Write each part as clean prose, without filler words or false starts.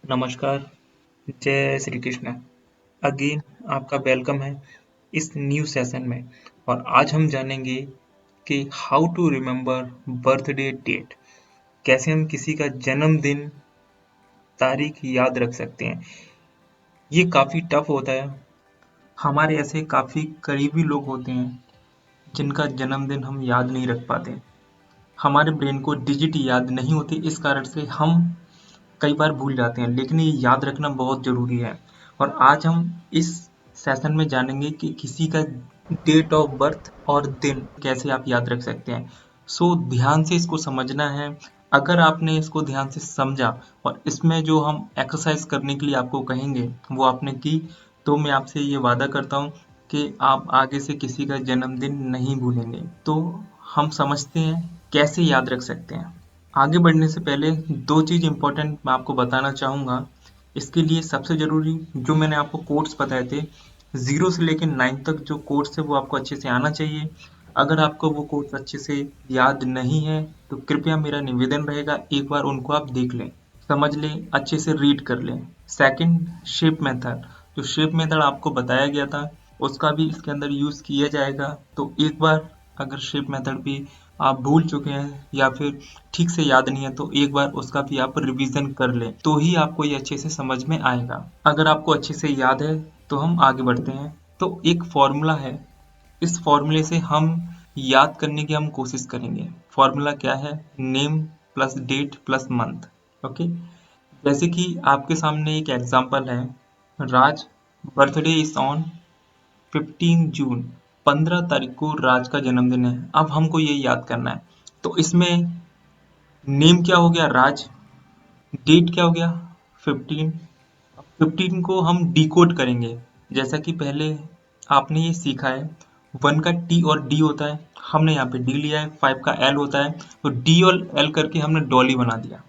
नमस्कार, जय श्री कृष्ण। अगेन आपका वेलकम है इस न्यू सेशन में। और आज हम जानेंगे कि how to remember birthday date. कैसे हम किसी का जन्मदिन तारीख याद रख सकते हैं। ये काफ़ी टफ होता है। हमारे ऐसे काफ़ी करीबी लोग होते हैं जिनका जन्मदिन हम याद नहीं रख पाते। हमारे ब्रेन को डिजिट याद नहीं होती, इस कारण से हम कई बार भूल जाते हैं, लेकिन ये याद रखना बहुत ज़रूरी है। और आज हम इस सेशन में जानेंगे कि किसी का डेट ऑफ बर्थ और दिन कैसे आप याद रख सकते हैं। ध्यान से इसको समझना है। अगर आपने इसको ध्यान से समझा और इसमें जो हम एक्सरसाइज करने के लिए आपको कहेंगे वो आपने की, तो मैं आपसे ये वादा करता हूँ कि आप आगे से किसी का जन्मदिन नहीं भूलेंगे। तो हम समझते हैं कैसे याद रख सकते हैं। आगे बढ़ने से पहले दो चीज़ इम्पोर्टेंट मैं आपको बताना चाहूँगा। इसके लिए सबसे ज़रूरी जो मैंने आपको कोड्स बताए थे, 0 से लेकर 9 तक जो कोड्स है वो आपको अच्छे से आना चाहिए। अगर आपको वो कोड्स अच्छे से याद नहीं है तो कृपया मेरा निवेदन रहेगा एक बार उनको आप देख लें, समझ लें, अच्छे से रीड कर लें। Second, shape method. जो शेप मेथड आपको बताया गया था उसका भी इसके अंदर यूज़ किया जाएगा। तो एक बार अगर शेप मेथड भी आप भूल चुके हैं या फिर ठीक से याद नहीं है तो एक बार उसका भी आप रिवीजन कर लें, तो ही आपको ये अच्छे से समझ में आएगा। अगर आपको अच्छे से याद है तो हम आगे बढ़ते हैं। तो एक फॉर्मूला है, इस फॉर्मूले से हम याद करने की हम कोशिश करेंगे। फॉर्मूला क्या है? Name plus date plus month. Okay, जैसे कि आपके सामने एक एग्जांपल है, Raj birthday is on 15 June. 15 तारीख को राज का जन्मदिन है। अब हमको ये याद करना है। तो इसमें नेम क्या हो गया? राज। डेट क्या हो गया? 15। 15 को हम डिकोड करेंगे। जैसा कि पहले आपने ये सीखा है, 1 का टी और डी होता है, हमने यहाँ पे डी लिया है। 5 का एल होता है, तो डी और एल करके हमने डॉली बना दिया।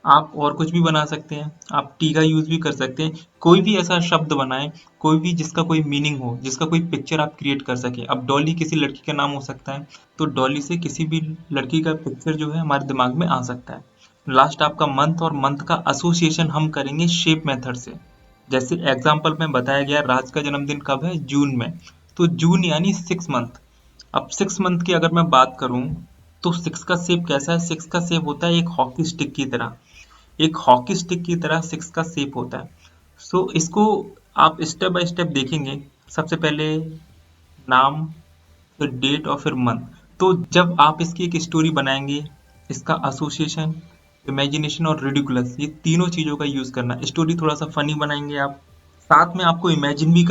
आप और कुछ भी बना सकते हैं, आप टी का यूज भी कर सकते हैं। कोई भी ऐसा शब्द बनाएं, कोई भी जिसका कोई मीनिंग हो, जिसका कोई पिक्चर आप क्रिएट कर सके। अब डॉली किसी लड़की का नाम हो सकता है, तो डॉली से किसी भी लड़की का पिक्चर जो है हमारे दिमाग में आ सकता है। लास्ट आपका मंथ, और मंथ का एसोसिएशन हम करेंगे शेप मेथड से। जैसे एग्जाम्पल में बताया गया, राज का जन्मदिन कब है? जून में। तो जून यानी 6 मंथ। अब 6 मंथ की अगर मैं बात करूं तो 6 का शेप कैसा है? 6 का शेप होता है एक हॉकी स्टिक की तरह। एक हॉकी स्टिक की तरह 6 का शेप होता है। इसको आप स्टेप बाय स्टेप देखेंगे। सबसे पहले नाम, फिर डेट और फिर मंथ। तो जब आप इसकी एक स्टोरी बनाएंगे, इसका एसोसिएशन, इमेजिनेशन और रिडिकुलस, ये तीनों चीज़ों का यूज़ करना है। स्टोरी थोड़ा सा फनी बनाएंगे आप, साथ में आपको इमेजिन भी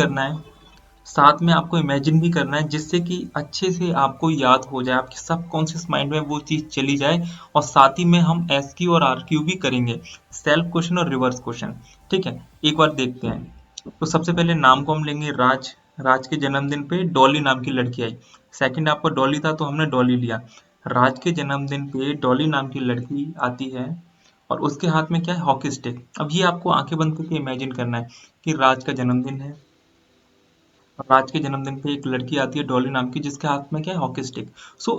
करना है। जिससे कि अच्छे से आपको याद हो जाए, आपके सबकॉन्शियस माइंड में वो चीज़ चली जाए। और साथ ही में हम एस क्यू और आर क्यू भी करेंगे, सेल्फ क्वेश्चन और रिवर्स क्वेश्चन। ठीक है, एक बार देखते हैं। तो सबसे पहले नाम को हम लेंगे राज। राज के जन्मदिन पे डॉली नाम की लड़की आई। सेकंड आपका डॉली था तो हमने डॉली लिया। राज के जन्मदिन पे डॉली नाम की लड़की आती है और उसके हाथ में क्या है? Hockey stick. अब ये आपको आंखें बंद करके इमेजिन करना है कि राज का जन्मदिन है और राज के जन्मदिन पे एक लड़की आती है डॉली नाम की, जिसके हाथ में क्या है? Hockey stick.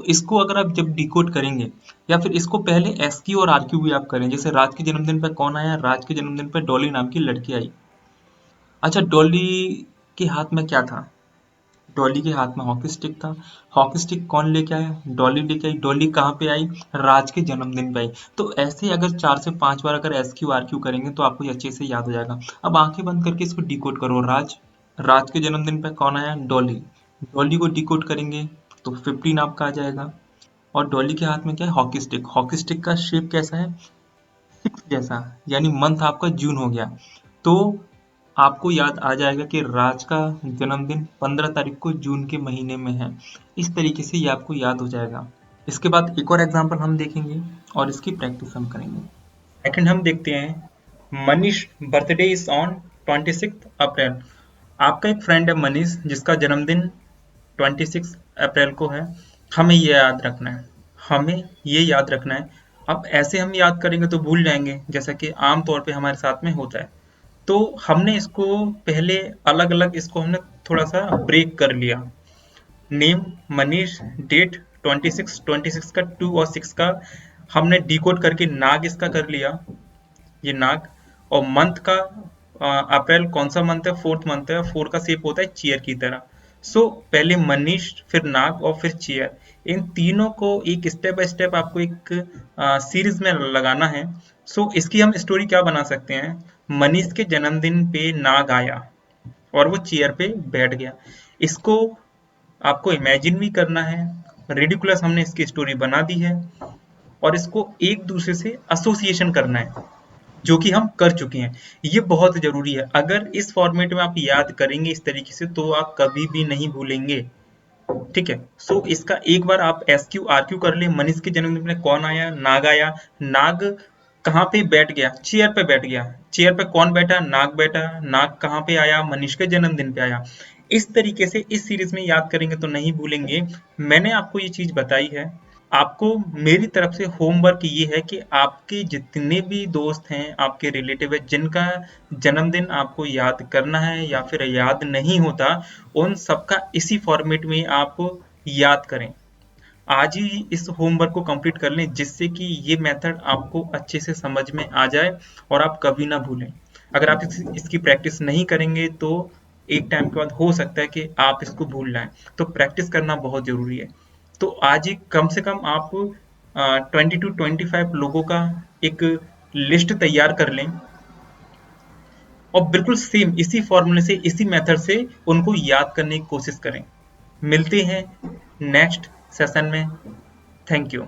इसको अगर आप जब डिकोड करेंगे, या फिर इसको पहले एस क्यू और आर क्यू भी आप करें। जैसे राज के जन्मदिन पे कौन आया? राज के जन्मदिन पे डॉली नाम की लड़की आई। अच्छा, डॉली के हाथ में क्या था? डॉली के हाथ में हॉकी स्टिक था। हॉकी स्टिक कौन लेके आया? डॉली लेके आई। डॉली कहाँ पे आई? राज के जन्मदिन पे आई। तो ऐसे अगर 4 से 5 बार अगर एस क्यू आर क्यू करेंगे तो आपको ये अच्छे से याद हो जाएगा। अब आंखें बंद करके इसको डिकोड करो। राज, राज के जन्मदिन पे कौन आया? डॉली। डॉली को डिकोड करेंगे तो 15 आपका आ जाएगा। और डॉली के हाथ में क्या है? Hockey stick. हॉकी स्टिक का शेप कैसा है? 6 जैसा, यानी मंथ आपका जून हो गया। तो आपको याद आ जाएगा कि राज का जन्मदिन 15 तारीख को जून के महीने में है। इस तरीके से ये आपको याद हो जाएगा। इसके बाद एक और एग्जांपल हम देखेंगे और इसकी प्रैक्टिस हम करेंगे। सेकंड हम देखते हैं, मनीष बर्थडे इज ऑन 26 अप्रैल। आपका एक फ्रेंड है मनीष, जिसका जन्मदिन 26 अप्रैल को है। हमें ये याद रखना है। हमें ये याद रखना है। अब ऐसे हम याद करेंगे तो भूल जाएंगे, जैसा कि आम तौर पे हमारे साथ में होता है। तो हमने इसको पहले अलग अलग, इसको हमने थोड़ा सा ब्रेक कर लिया। नेम मनीष, डेट 26, 26 का 2 और 6 का हमने डिकोड करके नाग इसका कर लिया, ये नाग। और मंथ का अप्रैल कौन सा मंथ है, 4th मंथ है, 4 का शेप होता है चेयर की तरह। सो पहले मनीष, फिर नाग और फिर चेयर, इन तीनों को एक स्टेप बाय स्टेप आपको एक सीरीज में लगाना है। सो इसकी हम स्टोरी क्या बना सकते हैं, मनीष के जन्मदिन पे नाग आया और वो चेयर पे बैठ गया। इसको आपको इमेजिन भी करना है, रेडिकुलस हमने इसकी स्टोरी बना दी है, और इसको एक दूसरे से एसोसिएशन करना है, जो कि हम कर चुके हैं। ये बहुत जरूरी है, अगर इस फॉर्मेट में आप याद करेंगे इस तरीके से तो आप कभी भी नहीं भूलेंगे। ठीक है, सो इसका एक बार आप एस क्यू आर क्यू कर ले। मनीष के जन्मदिन में कौन आया, नाग आया। नाग कहाँ पे बैठ गया, चेयर पे बैठ गया। चेयर पे कौन बैठा, नाग बैठा। नाग कहाँ पे आया, मनीष के जन्मदिन पे आया। इस तरीके से इस सीरीज में याद करेंगे तो नहीं भूलेंगे। मैंने आपको ये चीज बताई है। आपको मेरी तरफ से होमवर्क ये है कि आपके जितने भी दोस्त हैं, आपके रिलेटिव है, जिनका जन्मदिन आपको याद करना है या फिर याद नहीं होता, उन सबका इसी फॉर्मेट में आप याद करें। आज ही इस होमवर्क को कंप्लीट कर लें, जिससे कि ये मेथड आपको अच्छे से समझ में आ जाए और आप कभी ना भूलें। अगर आप इसकी प्रैक्टिस नहीं करेंगे तो एक टाइम के बाद हो सकता है कि आप इसको भूल जाएं। तो प्रैक्टिस करना बहुत जरूरी है। तो आज ही कम से कम आप 20 to 25 लोगों का एक लिस्ट तैयार कर लें और बिल्कुल सेम इसी फॉर्मूले से, इसी मेथड से उनको याद करने की कोशिश करें। मिलते हैं नेक्स्ट सेशन में। Thank you.